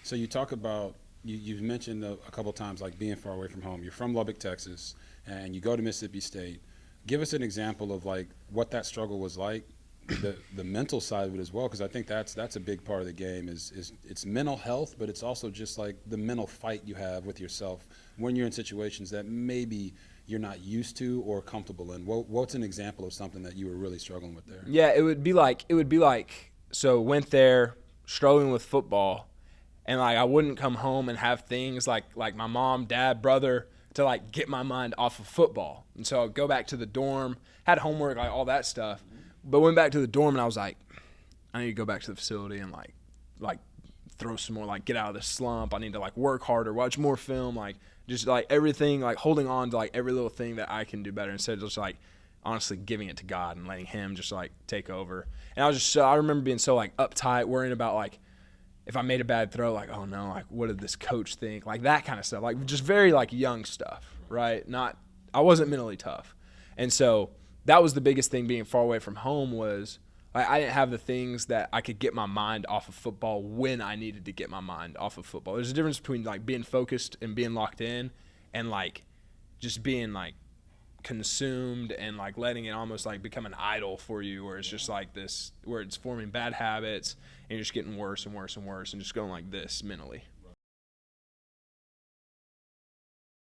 So you talk about you've mentioned a couple times like being far away from home. You're from Lubbock, Texas, and you go to Mississippi State. Give us an example of like what that struggle was like, the mental side of it as well, because I think that's a big part of the game is it's mental health, but it's also just like the mental fight you have with yourself when you're in situations that maybe you're not used to or comfortable in. What's an example of something that you were really struggling with there? Yeah, it would be like so went there struggling with football, and like I wouldn't come home and have things like my mom, dad, brother to like get my mind off of football. And so I'd go back to the dorm, had homework, like all that stuff, but went back to the dorm and I was like, I need to go back to the facility and like throw some more, like get out of this slump. I need to like work harder, watch more film, like just like everything, like holding on to like every little thing that I can do better instead of just like honestly giving it to God and letting him just like take over. And I remember being so like uptight, worrying about like if I made a bad throw, like, oh no, like what did this coach think? Like that kind of stuff. Like just very like young stuff, right? I wasn't mentally tough. And so that was the biggest thing being far away from home was like I didn't have the things that I could get my mind off of football when I needed to get my mind off of football. There's a difference between like being focused and being locked in and like just being like consumed and like letting it almost like become an idol for you where it's just like this where it's forming bad habits and you're just getting worse and worse and worse and just going like this mentally.